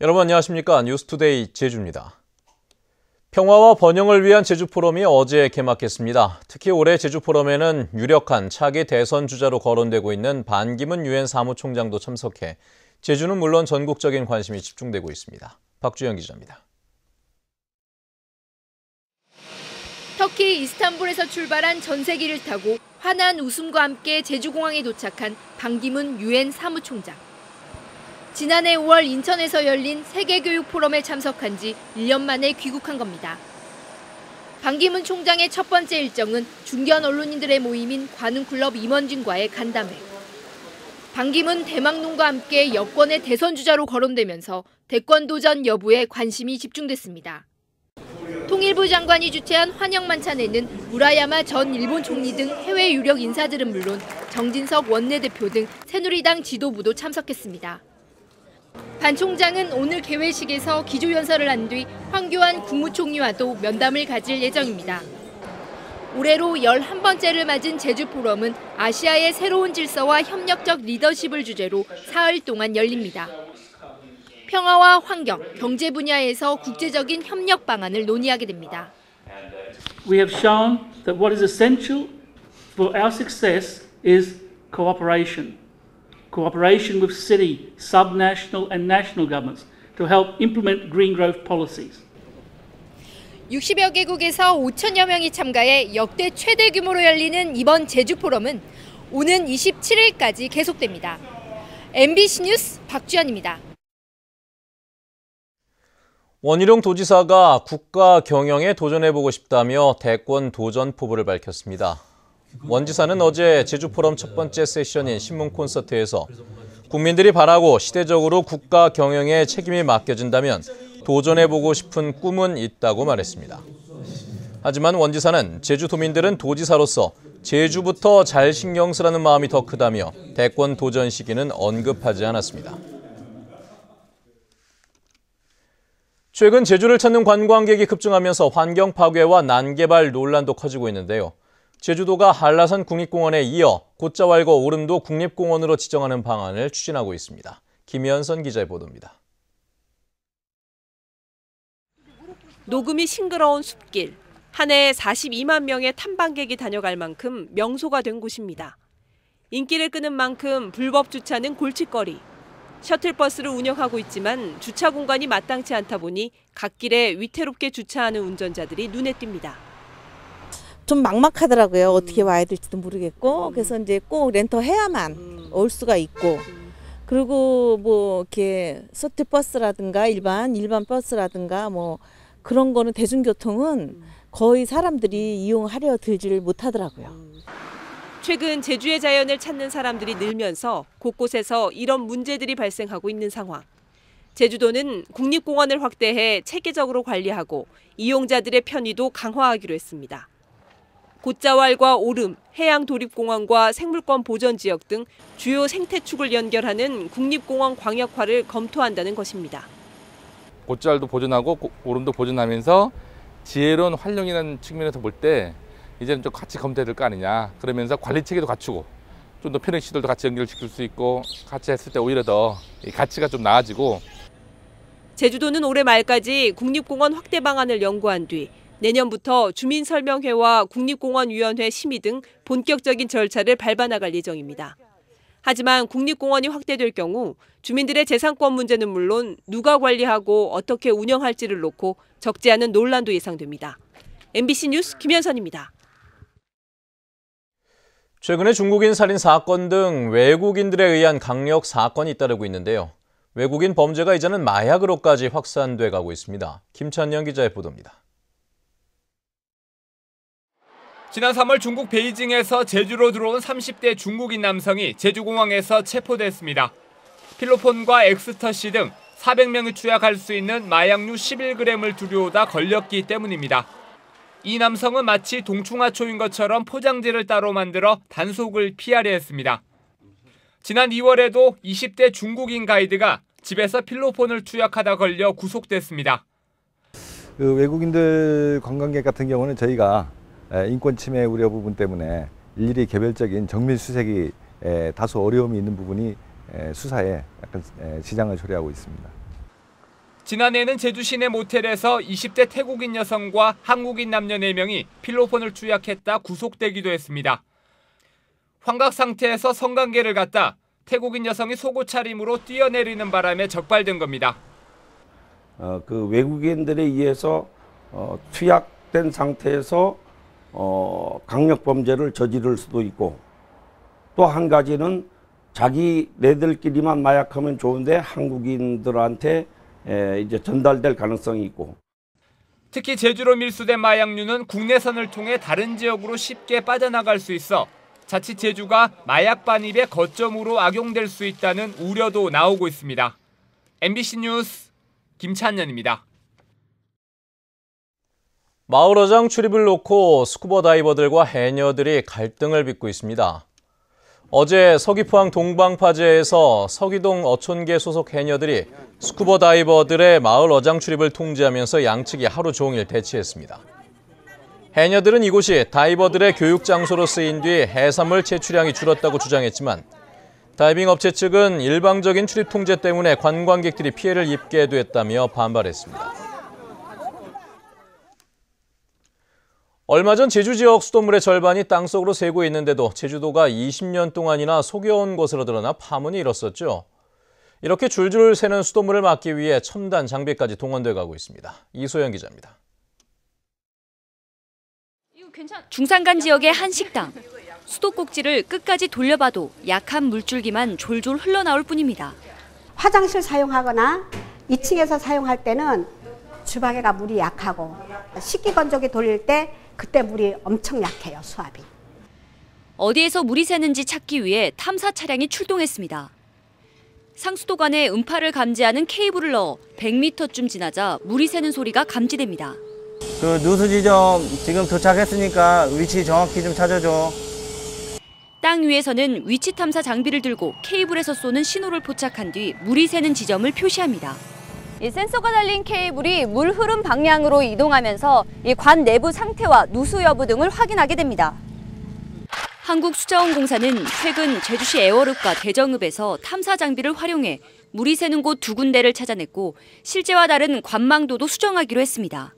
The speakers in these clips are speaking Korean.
여러분 안녕하십니까? 뉴스투데이 제주입니다. 평화와 번영을 위한 제주포럼이 어제 개막했습니다. 특히 올해 제주포럼에는 유력한 차기 대선 주자로 거론되고 있는 반기문 유엔 사무총장도 참석해 제주는 물론 전국적인 관심이 집중되고 있습니다. 박주영 기자입니다. 터키 이스탄불에서 출발한 전세기를 타고 환한 웃음과 함께 제주공항에 도착한 반기문 유엔 사무총장. 지난해 5월 인천에서 열린 세계교육포럼에 참석한 지 1년 만에 귀국한 겁니다. 반기문 총장의 첫 번째 일정은 중견 언론인들의 모임인 관훈클럽 임원진과의 간담회. 반기문 대망론과 함께 여권의 대선 주자로 거론되면서 대권 도전 여부에 관심이 집중됐습니다. 통일부 장관이 주최한 환영 만찬에는 무라야마 전 일본 총리 등 해외 유력 인사들은 물론 정진석 원내대표 등 새누리당 지도부도 참석했습니다. 반 총장은 오늘 개회식에서 기조연설을 한 뒤 황교안 국무총리와도 면담을 가질 예정입니다. 올해로 11번째를 맞은 제주포럼은 아시아의 새로운 질서와 협력적 리더십을 주제로 사흘 동안 열립니다. 평화와 환경, 경제 분야에서 국제적인 협력 방안을 논의하게 됩니다. We have shown that what is essential for our success is cooperation. Cooperation with city, subnational and national governments to help implement green growth policies. 60여 개국에서 5천여 명이 참가해 역대 최대 규모로 열리는 이번 제주포럼은 오는 27일까지 계속됩니다. MBC 뉴스 박주연입니다. 원희룡 도지사가 국가 경영에 도전해보고 싶다며 대권 도전 포부를 밝혔습니다. 원 지사는 어제 제주포럼 첫 번째 세션인 신문 콘서트에서 국민들이 바라고 시대적으로 국가 경영에 책임이 맡겨진다면 도전해보고 싶은 꿈은 있다고 말했습니다. 하지만 원 지사는 제주도민들은 도지사로서 제주부터 잘 신경 쓰라는 마음이 더 크다며 대권 도전 시기는 언급하지 않았습니다. 최근 제주를 찾는 관광객이 급증하면서 환경 파괴와 난개발 논란도 커지고 있는데요. 제주도가 한라산 국립공원에 이어 곶자왈과 오름도 국립공원으로 지정하는 방안을 추진하고 있습니다. 김현선 기자의 보도입니다. 녹음이 싱그러운 숲길. 한 해에 42만 명의 탐방객이 다녀갈 만큼 명소가 된 곳입니다. 인기를 끄는 만큼 불법 주차는 골칫거리. 셔틀버스를 운영하고 있지만 주차 공간이 마땅치 않다 보니 갓길에 위태롭게 주차하는 운전자들이 눈에 띕니다. 좀 막막하더라고요. 어떻게 와야 될지도 모르겠고. 그래서 이제 꼭 렌터 해야만 올 수가 있고. 그리고 뭐 이렇게 셔틀버스라든가 일반 버스라든가 뭐 그런 거는 대중교통은 거의 사람들이 이용하려 들지를 못하더라고요. 최근 제주의 자연을 찾는 사람들이 늘면서 곳곳에서 이런 문제들이 발생하고 있는 상황. 제주도는 국립공원을 확대해 체계적으로 관리하고 이용자들의 편의도 강화하기로 했습니다. 곶자왈과 오름, 해양도립공원과 생물권 보전지역 등 주요 생태축을 연결하는 국립공원 광역화를 검토한다는 것입니다. 곶자왈도 보존하고 오름도 보존하면서 지혜로운 활용이라는 측면에서 볼 때 이제는 좀 같이 검토해야 될 거 아니냐. 그러면서 관리 체계도 갖추고 좀 더 편의시설도 같이 연결시킬 수 있고 같이 했을 때 오히려 더 가치가 좀 나아지고. 제주도는 올해 말까지 국립공원 확대 방안을 연구한 뒤 내년부터 주민설명회와 국립공원위원회 심의 등 본격적인 절차를 밟아나갈 예정입니다. 하지만 국립공원이 확대될 경우 주민들의 재산권 문제는 물론 누가 관리하고 어떻게 운영할지를 놓고 적지 않은 논란도 예상됩니다. MBC 뉴스 김현선입니다. 최근에 중국인 살인 사건 등 외국인들에 의한 강력 사건이 잇따르고 있는데요. 외국인 범죄가 이제는 마약으로까지 확산돼 가고 있습니다. 김찬영 기자의 보도입니다. 지난 3월 중국 베이징에서 제주로 들어온 30대 중국인 남성이 제주공항에서 체포됐습니다. 필로폰과 엑스터시 등 400명이 투약할 수 있는 마약류 11g을 들여오다 걸렸기 때문입니다. 이 남성은 마치 동충하초인 것처럼 포장지를 따로 만들어 단속을 피하려 했습니다. 지난 2월에도 20대 중국인 가이드가 집에서 필로폰을 투약하다 걸려 구속됐습니다. 외국인들 관광객 같은 경우는 저희가 인권 침해 우려 부분 때문에 일일이 개별적인 정밀 수색이 다소 어려움이 있는 부분이 수사에 약간 지장을 초래하고 있습니다. 지난해에는 제주 시내 모텔에서 20대 태국인 여성과 한국인 남녀 4명이 필로폰을 투약했다 구속되기도 했습니다. 환각 상태에서 성관계를 갖다 태국인 여성이 속옷 차림으로 뛰어내리는 바람에 적발된 겁니다. 그 외국인들에 의해서 투약된 상태에서 강력 범죄를 저지를 수도 있고, 또 한 가지는 자기네들끼리만 마약하면 좋은데 한국인들한테 이제 전달될 가능성이 있고. 특히 제주로 밀수된 마약류는 국내선을 통해 다른 지역으로 쉽게 빠져나갈 수 있어 자칫 제주가 마약 반입의 거점으로 악용될 수 있다는 우려도 나오고 있습니다. MBC 뉴스 김찬년입니다. 마을어장 출입을 놓고 스쿠버 다이버들과 해녀들이 갈등을 빚고 있습니다. 어제 서귀포항 동방파제에서 서귀동 어촌계 소속 해녀들이 스쿠버 다이버들의 마을 어장 출입을 통제하면서 양측이 하루 종일 대치했습니다. 해녀들은 이곳이 다이버들의 교육 장소로 쓰인 뒤 해산물 채취량이 줄었다고 주장했지만, 다이빙 업체 측은 일방적인 출입 통제 때문에 관광객들이 피해를 입게 됐다며 반발했습니다. 얼마 전 제주 지역 수돗물의 절반이 땅속으로 새고 있는데도 제주도가 20년 동안이나 속여온 것으로 드러나 파문이 일었었죠. 이렇게 줄줄 새는 수돗물을 막기 위해 첨단 장비까지 동원돼 가고 있습니다. 이소영 기자입니다. 중산간 지역의 한 식당. 수도꼭지를 끝까지 돌려봐도 약한 물줄기만 졸졸 흘러나올 뿐입니다. 화장실 사용하거나 2층에서 사용할 때는 주방에가 물이 약하고, 식기건조기 돌릴 때 그때 물이 엄청 약해요, 수압이. 어디에서 물이 새는지 찾기 위해 탐사 차량이 출동했습니다. 상수도관에 음파를 감지하는 케이블을 넣어 100m쯤 지나자 물이 새는 소리가 감지됩니다. 그 누수 지점 지금 도착했으니까 위치 정확히 좀 찾아줘. 땅 위에서는 위치 탐사 장비를 들고 케이블에서 쏘는 신호를 포착한 뒤 물이 새는 지점을 표시합니다. 이 센서가 달린 케이블이 물 흐름 방향으로 이동하면서 이 관 내부 상태와 누수 여부 등을 확인하게 됩니다. 한국수자원공사는 최근 제주시 애월읍과 대정읍에서 탐사 장비를 활용해 물이 새는 곳 2군데를 찾아냈고, 실제와 다른 관망도도 수정하기로 했습니다.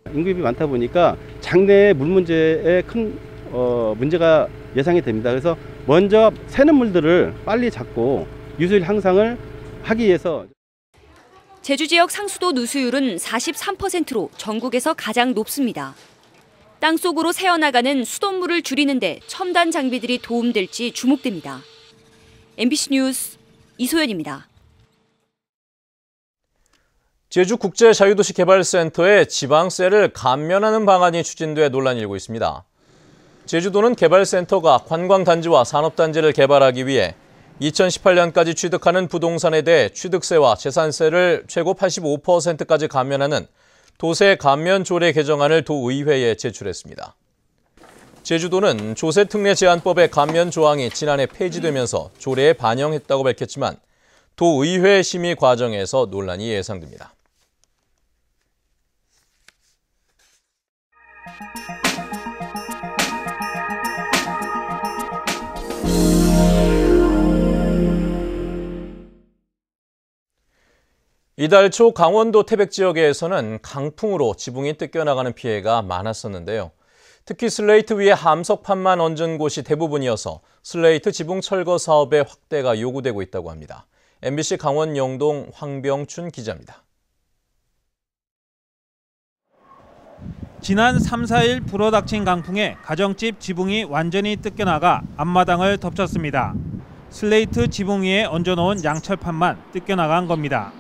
인구입이 많다 보니까 장내의 물 문제에 큰 문제가 예상이 됩니다. 그래서 먼저 새는 물들을 빨리 잡고 유수율 향상을 하기 위해서 제주 지역 상수도 누수율은 43%로 전국에서 가장 높습니다. 땅속으로 새어나가는 수돗물을 줄이는데 첨단 장비들이 도움될지 주목됩니다. MBC 뉴스 이소연입니다. 제주국제자유도시개발센터에 지방세를 감면하는 방안이 추진돼 논란이 일고 있습니다. 제주도는 개발센터가 관광단지와 산업단지를 개발하기 위해 2018년까지 취득하는 부동산에 대해 취득세와 재산세를 최고 85%까지 감면하는 도세 감면 조례 개정안을 도의회에 제출했습니다. 제주도는 조세특례제한법의 감면 조항이 지난해 폐지되면서 조례에 반영했다고 밝혔지만 도의회 심의 과정에서 논란이 예상됩니다. 이달 초 강원도 태백 지역에서는 강풍으로 지붕이 뜯겨나가는 피해가 많았었는데요. 특히 슬레이트 위에 함석판만 얹은 곳이 대부분이어서 슬레이트 지붕 철거 사업의 확대가 요구되고 있다고 합니다. MBC 강원 영동 황병춘 기자입니다. 지난 3, 4일 불어닥친 강풍에 가정집 지붕이 완전히 뜯겨나가 앞마당을 덮쳤습니다. 슬레이트 지붕 위에 얹어놓은 양철판만 뜯겨나간 겁니다.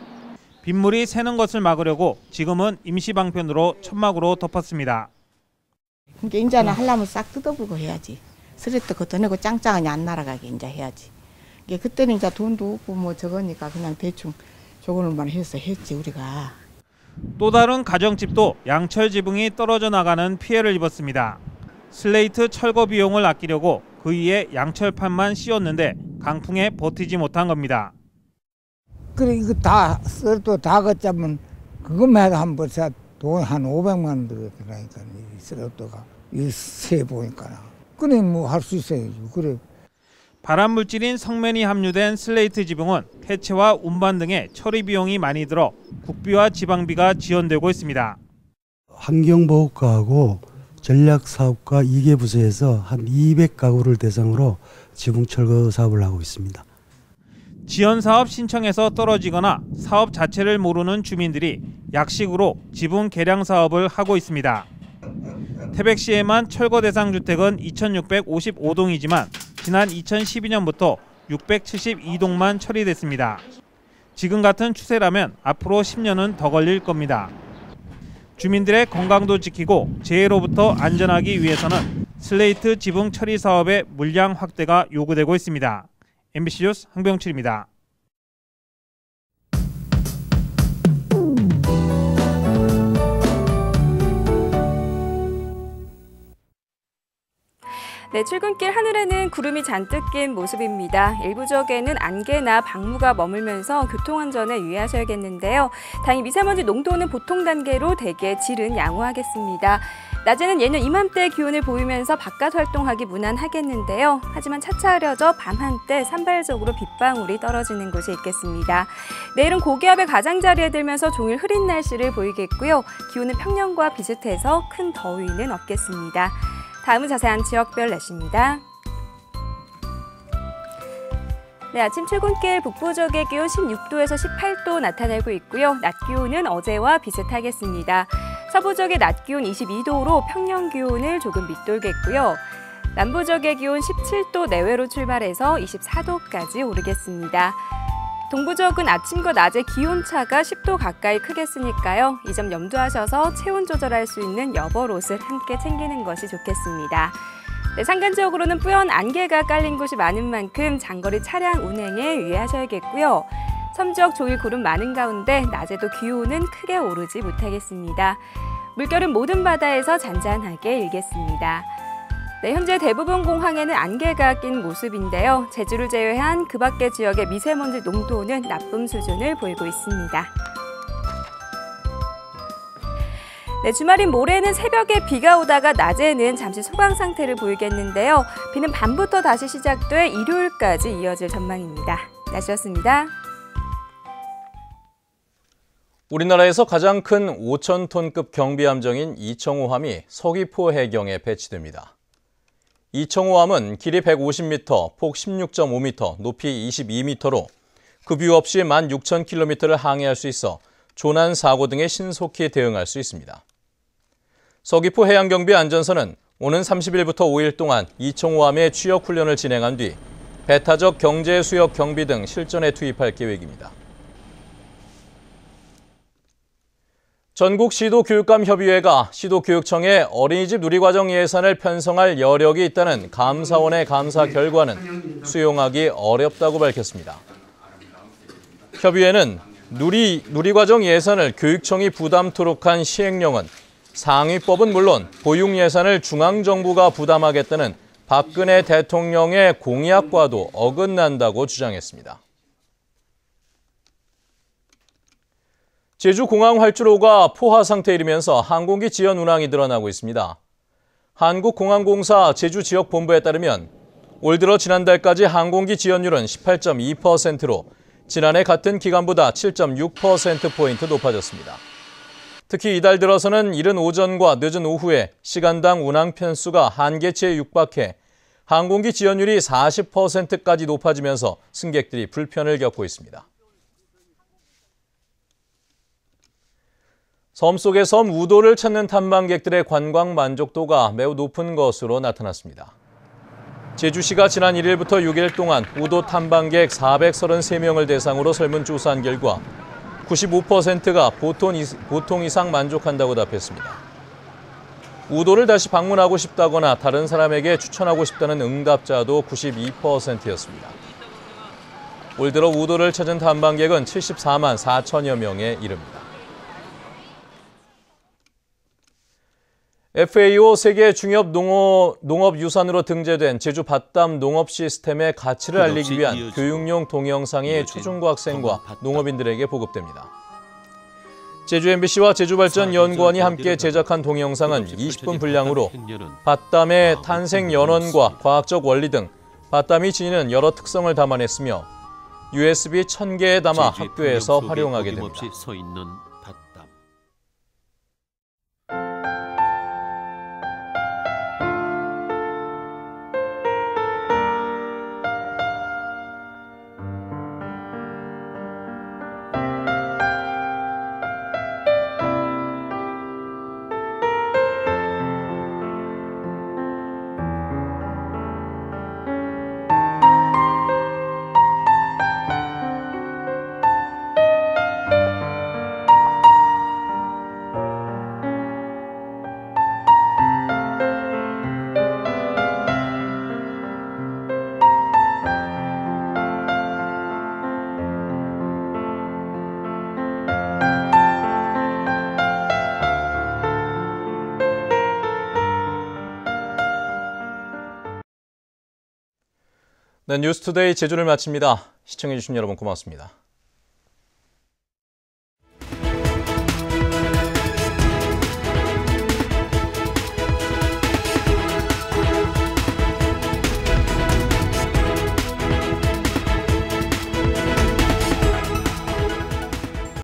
빗물이 새는 것을 막으려고 지금은 임시방편으로 천막으로 덮었습니다. 그러니까 이제는 하려면 싹 뜯어보고 해야지. 슬레이트 걷어내고 짱짱하니 안 날아가게 이제 해야지. 그때는 이제 돈도 없고 뭐 저거니까 그냥 대충 저거는만 해서 했지 우리가. 또 다른 가정집도 양철 지붕이 떨어져 나가는 피해를 입었습니다. 슬레이트 철거 비용을 아끼려고 그 위에 양철판만 씌웠는데 강풍에 버티지 못한 겁니다. 그래 이거 다 썰도 다 걷자면 그것만 해도 한 벌써 돈 한 500만 원 들어가니까 이 썰도가 이 세 보니까 그래 뭐 할 수 있어요. 그래. 발암물질인 석면이 함유된 슬레이트 지붕은 해체와 운반 등의 처리 비용이 많이 들어 국비와 지방비가 지원되고 있습니다. 환경보호과하고 전략사업과 2개 부서에서 한 200가구를 대상으로 지붕 철거 사업을 하고 있습니다. 지원사업 신청에서 떨어지거나 사업 자체를 모르는 주민들이 약식으로 지붕 개량 사업을 하고 있습니다. 태백시에만 철거 대상 주택은 2,655동이지만 지난 2012년부터 672동만 처리됐습니다. 지금 같은 추세라면 앞으로 10년은 더 걸릴 겁니다. 주민들의 건강도 지키고 재해로부터 안전하기 위해서는 슬레이트 지붕 처리 사업의 물량 확대가 요구되고 있습니다. MBC 뉴스 황병출입니다. 네, 출근길 하늘에는 구름이 잔뜩 낀 모습입니다. 일부 지역에는 안개나 방무가 머물면서 교통안전에 유의하셔야겠는데요. 다행히 미세먼지 농도는 보통 단계로 대기의 질은 양호하겠습니다. 낮에는 예년 이맘때 기온을 보이면서 바깥 활동하기 무난하겠는데요. 하지만 차차 흐려져 밤 한때 산발적으로 빗방울이 떨어지는 곳이 있겠습니다. 내일은 고기압의 가장자리에 들면서 종일 흐린 날씨를 보이겠고요. 기온은 평년과 비슷해서 큰 더위는 없겠습니다. 다음은 자세한 지역별 날씨입니다. 네, 아침 출근길 북부 지역의 기온 16도에서 18도 나타내고 있고요. 낮 기온은 어제와 비슷하겠습니다. 서부 지역의 낮 기온 22도로 평년 기온을 조금 밑돌겠고요. 남부 지역의 기온 17도 내외로 출발해서 24도까지 오르겠습니다. 동부 지역은 아침과 낮의 기온차가 10도 가까이 크겠으니까요. 이 점 염두하셔서 체온 조절할 수 있는 여벌옷을 함께 챙기는 것이 좋겠습니다. 네, 산간 지역으로는 뿌연 안개가 깔린 곳이 많은 만큼 장거리 차량 운행에 유의하셔야겠고요. 섬 지역 종일 구름 많은 가운데 낮에도 기온은 크게 오르지 못하겠습니다. 물결은 모든 바다에서 잔잔하게 일겠습니다. 네, 현재 대부분 공항에는 안개가 낀 모습인데요. 제주를 제외한 그 밖의 지역의 미세먼지 농도는 나쁨 수준을 보이고 있습니다. 네, 주말인 모레는 새벽에 비가 오다가 낮에는 잠시 소강 상태를 보이겠는데요. 비는 밤부터 다시 시작돼 일요일까지 이어질 전망입니다. 날씨였습니다. 우리나라에서 가장 큰 5,000톤급 경비함정인 이청호함이 서귀포 해경에 배치됩니다. 이청호함은 길이 150m, 폭 16.5m, 높이 22m로 급유 없이 16,000km를 항해할 수 있어 조난 사고 등에 신속히 대응할 수 있습니다. 서귀포 해양경비 안전선은 오는 30일부터 5일 동안 이청호함의 취역 훈련을 진행한 뒤 배타적 경제 수역 경비 등 실전에 투입할 계획입니다. 전국 시도교육감협의회가 시도교육청에 어린이집 누리과정 예산을 편성할 여력이 있다는 감사원의 감사 결과는 수용하기 어렵다고 밝혔습니다. 협의회는 누리과정 예산을 교육청이 부담토록 한 시행령은 상위법은 물론 보육 예산을 중앙정부가 부담하겠다는 박근혜 대통령의 공약과도 어긋난다고 주장했습니다. 제주공항 활주로가 포화 상태에 이르면서 항공기 지연 운항이 늘어나고 있습니다. 한국공항공사 제주지역본부에 따르면 올 들어 지난달까지 항공기 지연율은 18.2%로 지난해 같은 기간보다 7.6%포인트 높아졌습니다. 특히 이달 들어서는 이른 오전과 늦은 오후에 시간당 운항 편수가 한계치에 육박해 항공기 지연율이 40%까지 높아지면서 승객들이 불편을 겪고 있습니다. 섬 속의 섬 우도를 찾는 탐방객들의 관광 만족도가 매우 높은 것으로 나타났습니다. 제주시가 지난 1일부터 6일 동안 우도 탐방객 433명을 대상으로 설문조사한 결과 95%가 보통 이상 만족한다고 답했습니다. 우도를 다시 방문하고 싶다거나 다른 사람에게 추천하고 싶다는 응답자도 92%였습니다. 올 들어 우도를 찾은 탐방객은 74만 4천여 명에 이릅니다. FAO 세계 중엽 농업유산으로 등재된 제주 밭담 농업 시스템의 가치를 알리기 위한 교육용 동영상이 초중고 학생과 농업인들에게 보급됩니다. 제주 MBC와 제주발전연구원이 함께 제작한 동영상은 20분 분량으로 밭담의 탄생 연원과 과학적 원리 등 밭담이 지니는 여러 특성을 담아냈으며 USB 1000개에 담아 학교에서 활용하게 됩니다. 서 있는 밭담. 네, 뉴스투데이 제주를 마칩니다. 시청해주신 여러분 고맙습니다.